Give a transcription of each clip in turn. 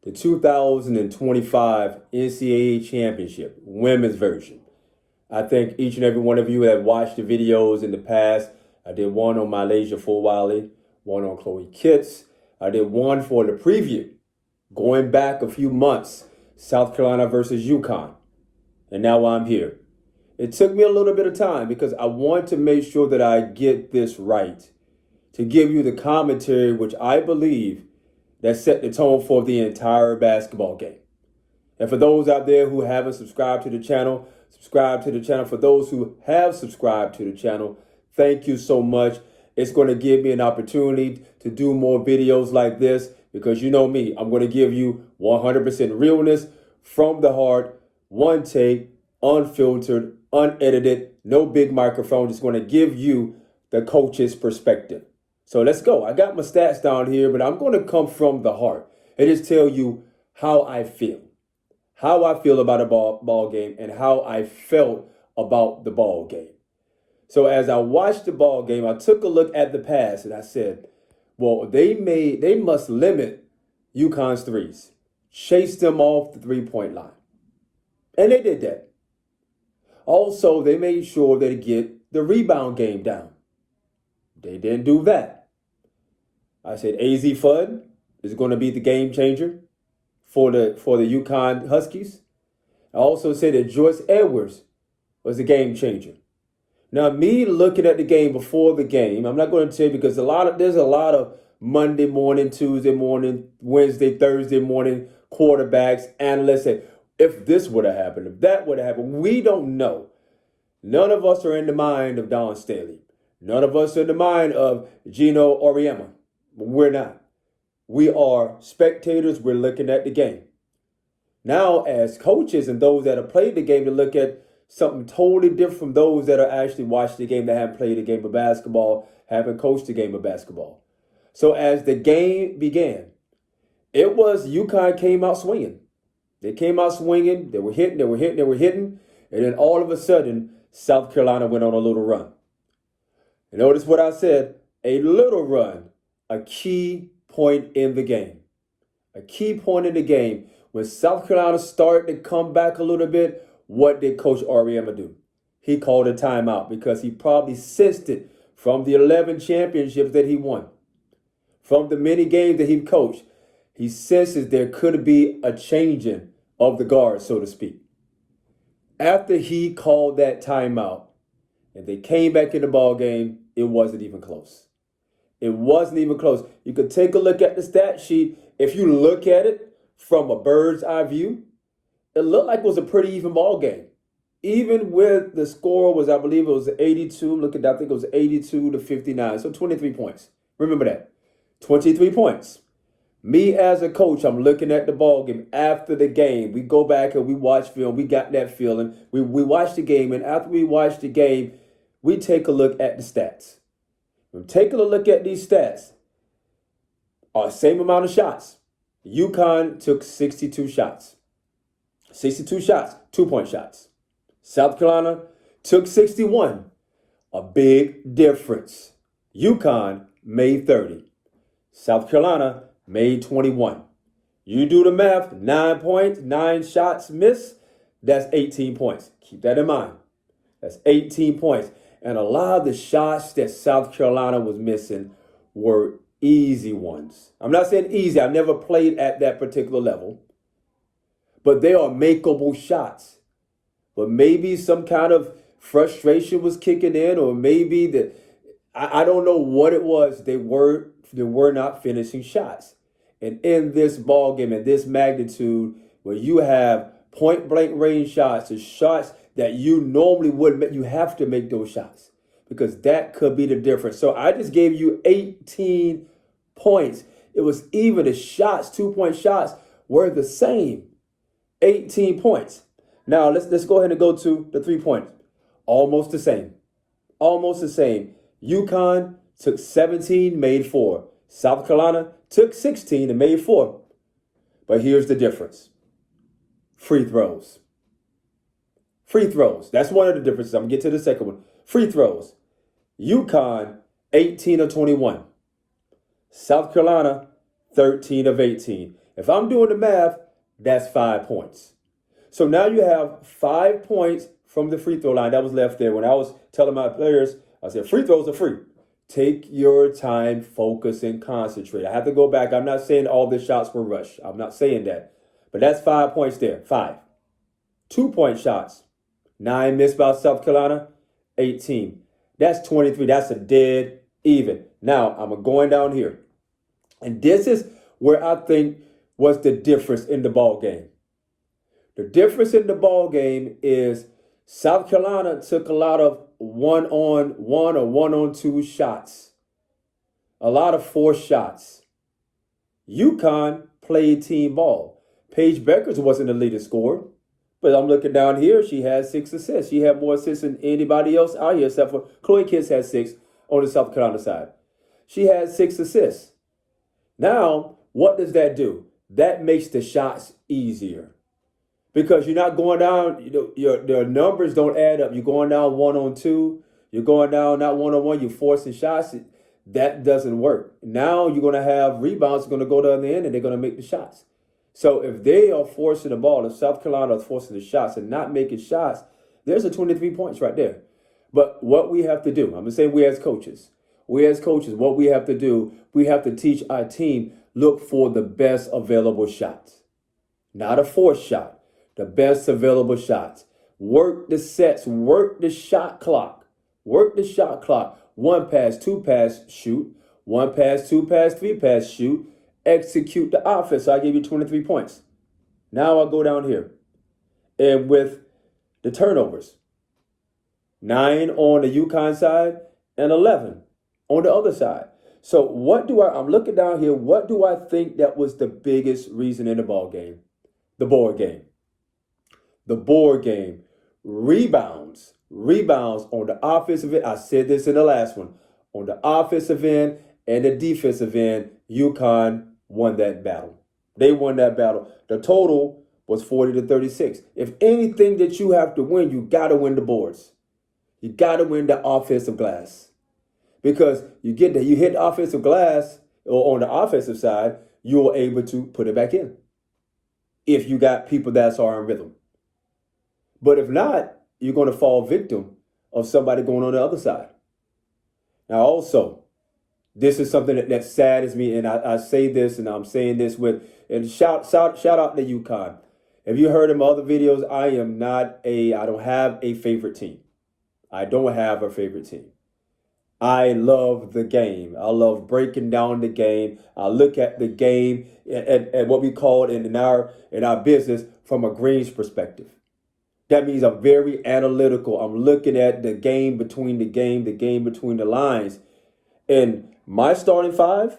the 2025 NCAA Championship, women's version. I think each and every one of you have watched the videos in the past. I did one on MiLaysia Fulwiley, one on Chloe Kitts. I did one for the preview, going back a few months, South Carolina versus UConn. And now I'm here. It took me a little bit of time because I want to make sure that I get this right, to give you the commentary which I believe that set the tone for the entire basketball game. And for those out there who haven't subscribed to the channel, subscribe to the channel. For those who have subscribed to the channel, thank you so much. It's going to give me an opportunity to do more videos like this because you know me, I'm going to give you 100% realness from the heart, one take, unfiltered, unedited, no big microphone. Just going to give you the coach's perspective. So let's go. I got my stats down here, but I'm going to come from the heart and just tell you how I feel about a ball game and how I felt about the ball game. So as I watched the ball game, I took a look at the pass and I said, well, they must limit UConn's threes, chase them off the three-point line. And they did that. Also, they made sure they get the rebound game down. They didn't do that. I said Azzi Fudd is going to be the game changer for the UConn Huskies. I also said that Joyce Edwards was the game changer. Now, me looking at the game before the game, I'm not going to tell you because there's a lot of Monday morning, Tuesday morning, Wednesday, Thursday morning quarterbacks, analysts say, if this would have happened, if that would have happened, we don't know. None of us are in the mind of Don Staley. None of us are in the mind of Gino Auriemma. We're not. We are spectators. We're looking at the game. Now, as coaches and those that have played the game, to look at something totally different from those that are actually watched the game, that haven't played a game of basketball, haven't coached a game of basketball. So as the game began, it was UConn came out swinging. They came out swinging. They were hitting. And then all of a sudden, South Carolina went on a little run. And notice what I said, a little run, a key point in the game. A key point in the game. When South Carolina started to come back a little bit, what did Coach Auriemma do? He called a timeout because he probably sensed it from the 11 championships that he won. From the many games that he coached, he senses there could be a changing of the guard, so to speak. After he called that timeout and they came back in the ball game, it wasn't even close. It wasn't even close. You could take a look at the stat sheet. If you look at it from a bird's eye view, it looked like it was a pretty even ball game. Even with the score was, I believe it was 82. Look at that. I think it was 82 to 59. So 23 points. Remember that. 23 points. Me as a coach, I'm looking at the ball game after the game. We go back and we watch film. We got that feeling. We watch the game. And after we watch the game, we take a look at the stats. We're taking a look at these stats. Same amount of shots. UConn took 62 shots. 62 shots, 2-point shots. South Carolina took 61. A big difference. UConn made 30. South Carolina made 21. You do the math, 9 points, 9 shots missed, that's 18 points. Keep that in mind. That's 18 points. And a lot of the shots that South Carolina was missing were easy ones. I'm not saying easy. I've never played at that particular level. But they are makeable shots. But maybe some kind of frustration was kicking in, or maybe that I don't know what it was. They were not finishing shots. And in this ball game, at this magnitude, where you have point blank range shots, the shots that you normally wouldn't make, you have to make those shots because that could be the difference. So I just gave you 18 points. It was even. The shots, 2-point shots, were the same. 18 points. Now let's go ahead and go to the 3-point. Almost the same. Almost the same. UConn took 17, made 4. South Carolina took 16 and made 4. But here's the difference. Free throws. Free throws. That's one of the differences. I'm going to get to the second one. Free throws. UConn, 18 of 21. South Carolina, 13 of 18. If I'm doing the math, that's 5 points. So now you have 5 points from the free throw line that was left there. When I was telling my players, I said, free throws are free. Take your time, focus, and concentrate. I have to go back. I'm not saying all the shots were rushed. I'm not saying that. But that's 5 points there. 5. 2-point shots. 9 missed by South Carolina. 18. That's 23. That's a dead even. Now, I'm going down here. And this is where I think was the difference in the ball game. The difference in the ball game is South Carolina took a lot of one-on-one or one-on-two shots. A lot of forced shots. UConn played team ball. Paige Bueckers wasn't the leading scorer. But I'm looking down here. She had 6 assists. She had more assists than anybody else out here except for Chloe Kitts had 6 on the South Carolina side. She had 6 assists. Now, what does that do? That makes the shots easier. Because you're not going down, your numbers don't add up. You're going down 1-on-2. You're going down not 1-on-1. You're forcing shots. That doesn't work. Now you're going to have rebounds going to go to the other end and they're going to make the shots. So if they are forcing the ball, if South Carolina is forcing the shots and not making shots, there's a 23 points right there. But what we have to do, I'm going to say we as coaches, what we have to do, we have to teach our team, look for the best available shots. Not a forced shot, the best available shots. Work the sets, work the shot clock. Work the shot clock. 1 pass, 2 pass, shoot. 1 pass, 2 pass, 3 pass, shoot. Execute the offense. So I gave you 23 points. Now I'll go down here. And with the turnovers, 9 on the UConn side and 11 on the other side. So I'm looking down here. What do I think that was the biggest reason in the ball game? The board game. The board game. Rebounds on the offensive end. I said this in the last one. On the offensive end and the defensive end, UConn won that battle. They won that battle. The total was 40-36. If anything that you have to win, you got to win the boards. You got to win the offensive glass. Because you hit the offensive glass, or on the offensive side, you're able to put it back in. If you got people that are in rhythm. But if not, you're going to fall victim of somebody going on the other side. Now also, this is something that saddens me, and I say this, and I'm saying this and shout out to UConn. If you heard in my other videos, I don't have a favorite team. I don't have a favorite team. I love the game. I love breaking down the game. I look at the game and what we call it in our business from a greens perspective. That means I'm very analytical. I'm looking at the game between the lines. And my starting five,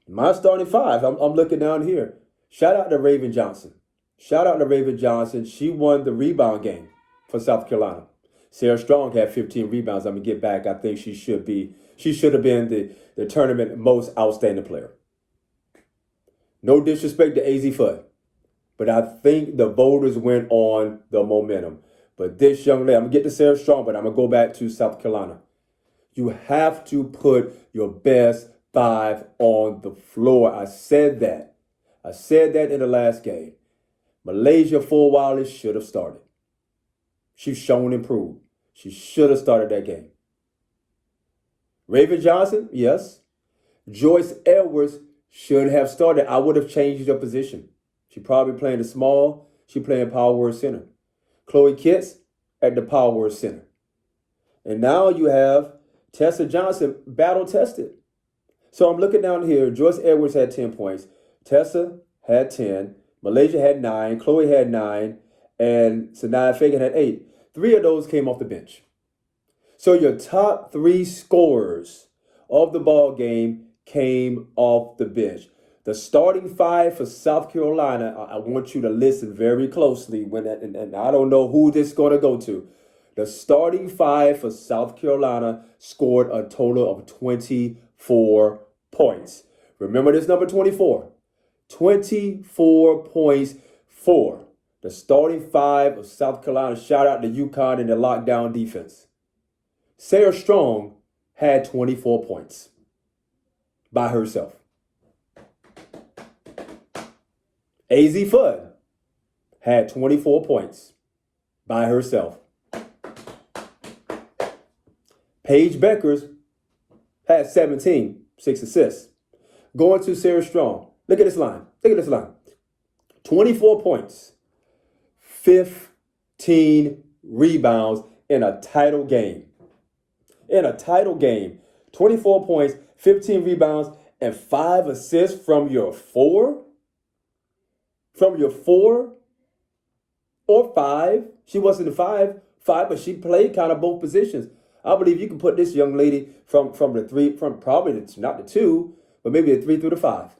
I'm looking down here. Shout out to Raven Johnson. She won the rebound game for South Carolina. Sarah Strong had 15 rebounds. I'm going to get back. I think she should have been the tournament most outstanding player. No disrespect to Azzi Fudd, but I think the voters went on the momentum. But this young lady, I'm going to get to Sarah Strong, but I'm going to go back to South Carolina. You have to put your best 5 on the floor. I said that in the last game. MiLaysia Fulwiley should have started. She's shown improved. She should have started that game. Raven Johnson, yes. Joyce Edwards should have started. I would have changed her position. She probably playing the small. She playing power forward center. Chloe Kitts at the power forward center. And now you have Tessa Johnson battle tested. So I'm looking down here. Joyce Edwards had 10 points. Tessa had 10. MiLaysia had 9. Chloe had 9. And Sanaya Fagan had 8. 3 of those came off the bench. So your top 3 scorers of the ball game came off the bench. The starting 5 for South Carolina, I want you to listen very closely and I don't know who this is going to go to. The starting 5 for South Carolina scored a total of 24 points. Remember this number 24. 24 points for the starting 5 of South Carolina. Shout out to UConn and the lockdown defense. Sarah Strong had 24 points by herself. Azzi Fudd had 24 points by herself. Paige Bueckers had 17, 6 assists. Going to Sarah Strong. Look at this line. 24 points, 15 rebounds in a title game. 24 points, 15 rebounds, and 5 assists from your 4? From your 4 or 5? She wasn't a 5, but she played kind of both positions. I believe you can put this young lady from the 3, from probably not the 2, but maybe the 3 through the 5.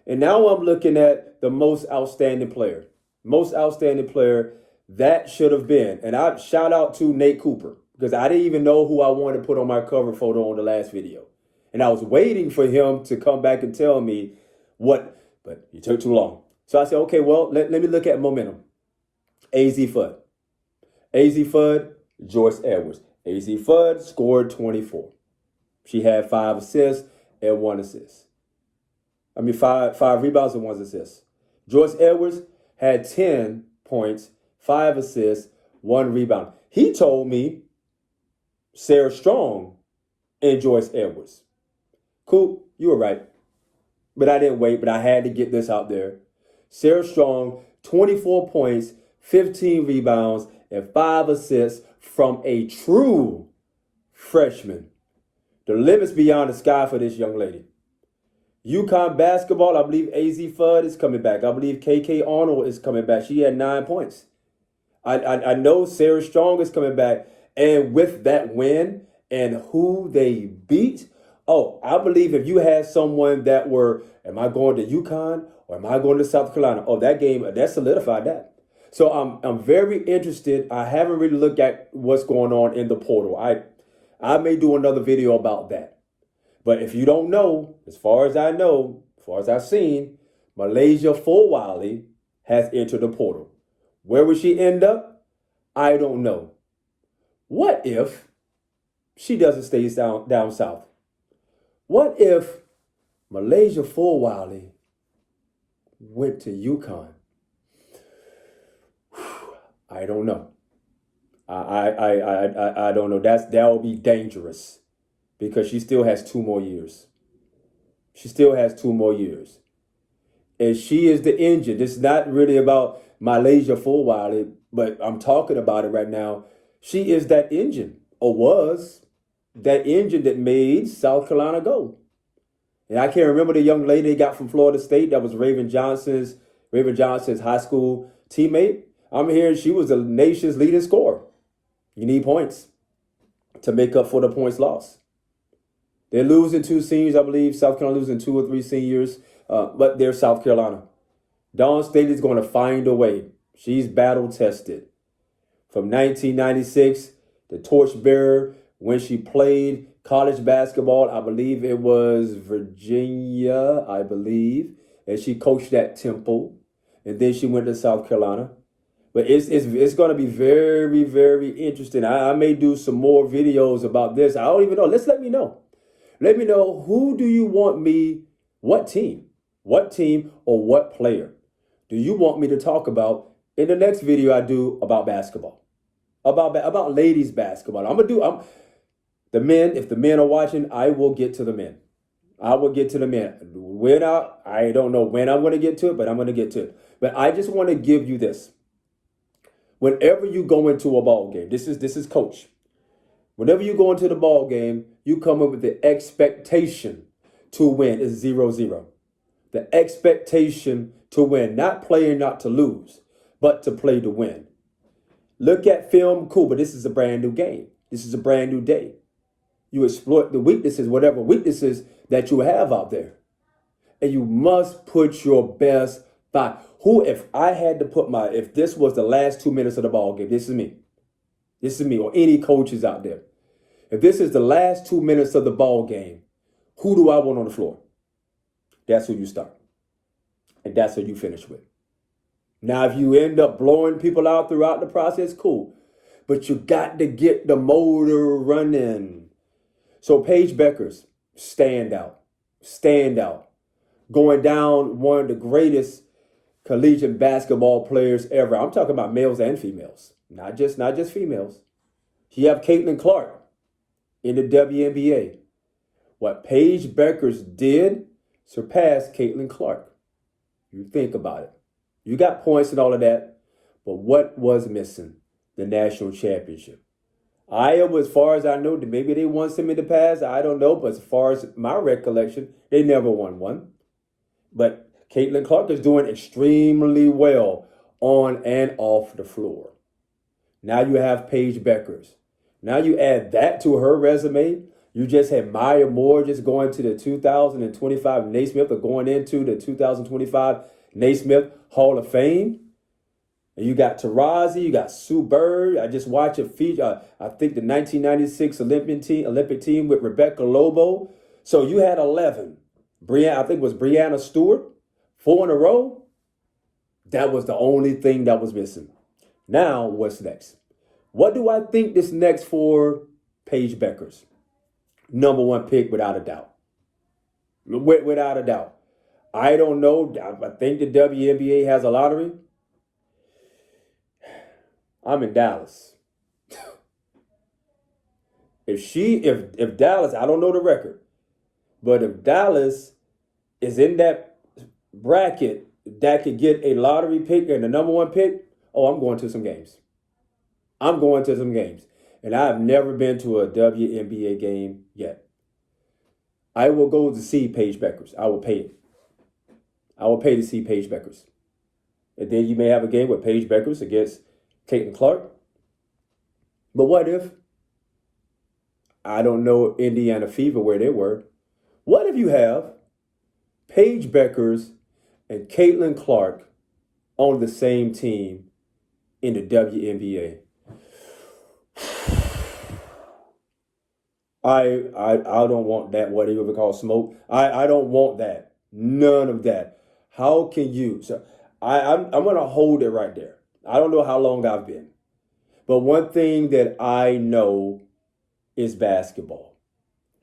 And now I'm looking at the most outstanding player. Most outstanding player that should have been. And I shout out to Nate Cooper, because I didn't even know who I wanted to put on my cover photo on the last video. And I was waiting for him to come back and tell me what, but he took too long. So I said, okay, well, let me look at momentum. Azzi Fudd, Joyce Edwards. Azzi Fudd scored 24. She had 5 assists and 1 assist. Five rebounds and 1 assist. Joyce Edwards had 10 points, 5 assists, 1 rebound. He told me Sarah Strong and Joyce Edwards. Cool, you were right. But I didn't wait, but I had to get this out there. Sarah Strong, 24 points, 15 rebounds, and 5 assists from a true freshman. The limit's beyond the sky for this young lady. UConn basketball, I believe Azzi Fudd is coming back. I believe KK Arnold is coming back. She had 9 points. I know Sarah Strong is coming back. And with that win and who they beat, I believe if you had someone that were, am I going to UConn or am I going to South Carolina? That game, that solidified that. So I'm very interested. I haven't really looked at what's going on in the portal. I may do another video about that. But if you don't know, as far as I know, as far as I've seen, MiLaysia Fulwiley has entered the portal. Where will she end up? I don't know. What if she doesn't stay down south? What if MiLaysia Fulwiley went to UConn? I don't know. I don't know. That would be dangerous, because she still has 2 more years. And she is the engine. This is not really about MiLaysia Fulwiley, but I'm talking about it right now. She is that engine, or was that engine that made South Carolina go. And I can't remember the young lady they got from Florida State that was Raven Johnson's high school teammate. I'm hearing she was the nation's leading scorer. You need points to make up for the points lost. They're losing 2 seniors, I believe. South Carolina losing 2 or 3 seniors, but they're South Carolina. Dawn Staley is going to find a way. She's battle tested. From 1996, the torchbearer, when she played college basketball, I believe it was Virginia, and she coached at Temple, and then she went to South Carolina. But it's going to be very, very interesting. I may do some more videos about this. I don't even know. Let me know. Let me know, who do you want me, what team or what player do you want me to talk about in the next video I do about basketball, about ladies basketball? The men, if the men are watching, I will get to the men. I don't know when I'm going to get to it, but I'm going to get to it. But I just want to give you this. Whenever you go into a ball game, this is coach. Whenever you go into the ball game, you come up with the expectation to win is 0-0. The expectation to win, not playing not to lose, but to play to win. Look at film, cool, but this is a brand new game. This is a brand new day. You exploit the weaknesses, whatever weaknesses that you have out there. And you must put your best fight. If this was the last 2 minutes of the ball game, this is me, or any coaches out there. If this is the last 2 minutes of the ball game, who do I want on the floor? That's who you start. And that's who you finish with. Now, if you end up blowing people out throughout the process, cool. But you got to get the motor running. So Paige Bueckers, stand out. Going down one of the greatest collegiate basketball players ever. I'm talking about males and females, not just females. You have Caitlin Clark in the WNBA. What Paige Bueckers did surpassed Caitlin Clark. You think about it. You got points and all of that, but what was missing? The national championship. Iowa, as far as I know, maybe they won some in the past. I don't know, but as far as my recollection, they never won one. But Caitlin Clark is doing extremely well on and off the floor. Now you have Paige Bueckers. Now you add that to her resume. You just had Maya Moore just going to the 2025 Naismith or going into the 2025 Naismith Hall of Fame. And you got Tarazi, you got Sue Bird. I just watched a feature, I think the 1996 Olympic team with Rebecca Lobo. So you had 11. I think it was Brianna Stewart, 4 in a row. That was the only thing that was missing. Now, what's next? What do I think is next for Paige Bueckers? Number 1 pick, without a doubt. Without a doubt. I don't know. I think the WNBA has a lottery. I'm in Dallas. If Dallas, I don't know the record, but if Dallas is in that bracket that could get a lottery pick and the number 1 pick, I'm going to some games. I'm going to some games. And I have never been to a WNBA game yet. I will go to see Paige Bueckers. I will pay it. I will pay to see Paige Bueckers. And then you may have a game with Paige Bueckers against Caitlin Clark. But what if, I don't know Indiana Fever where they were. What if you have Paige Bueckers and Caitlin Clark on the same team in the WNBA? I don't want that, what you would call smoke. I don't want that. None of that. How can you? So I'm going to hold it right there. I don't know how long I've been. But one thing that I know is basketball.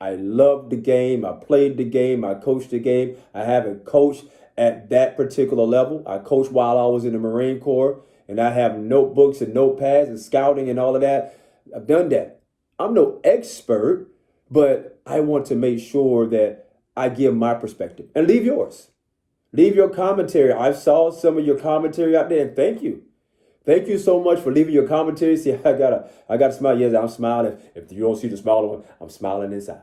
I love the game. I played the game. I coached the game. I haven't coached at that particular level. I coached while I was in the Marine Corps, and I have notebooks and notepads and scouting and all of that. I've done that. I'm no expert, but I want to make sure that I give my perspective. And leave yours. Leave your commentary. I saw some of your commentary out there, and thank you. Thank you so much for leaving your commentary. See, I gotta smile. Yes, I'm smiling. If you don't see the smile, I'm smiling inside.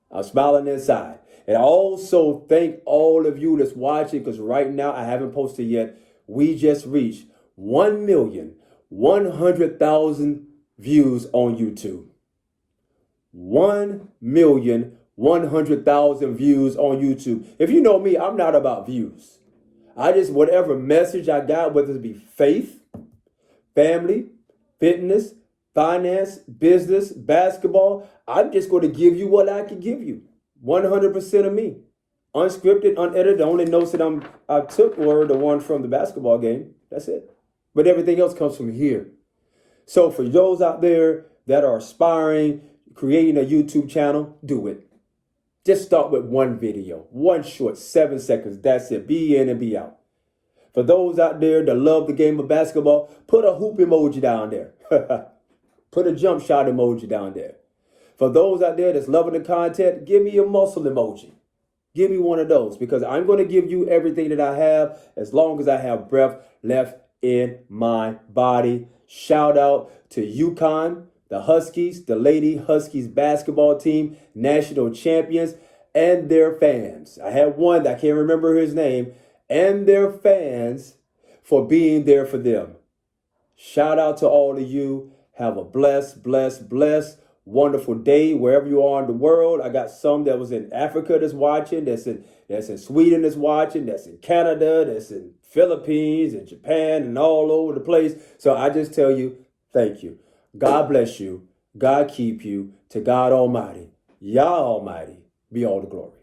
I'm smiling inside. And I also thank all of you that's watching, because right now I haven't posted yet. We just reached 1,100,000 views on YouTube. 1,100,000 views on YouTube. If you know me, I'm not about views. I just, whatever message I got, whether it be faith, family, fitness, finance, business, basketball, I'm just going to give you what I can give you. 100% of me. Unscripted, unedited. The only notes that I took were the one from the basketball game. That's it. But everything else comes from here. So for those out there that are aspiring, creating a YouTube channel, do it. Just start with one video, one short, 7 seconds. That's it. Be in and be out. For those out there that love the game of basketball, put a hoop emoji down there. Put a jump shot emoji down there. For those out there that's loving the content, give me a muscle emoji. Give me one of those, because I'm going to give you everything that I have as long as I have breath left in my body. Shout out to UConn, the Huskies, the Lady Huskies basketball team, national champions, and their fans. I had one that I can't remember his name, and their fans for being there for them. Shout out to all of you. Have a blessed, wonderful day wherever you are in the world. I got some that was in Africa that's watching, that's in Sweden that's watching, that's in Canada, that's in Philippines and Japan and all over the place. So I just tell you, thank you. God bless you. God keep you. To God Almighty, Yah Almighty, be all the glory.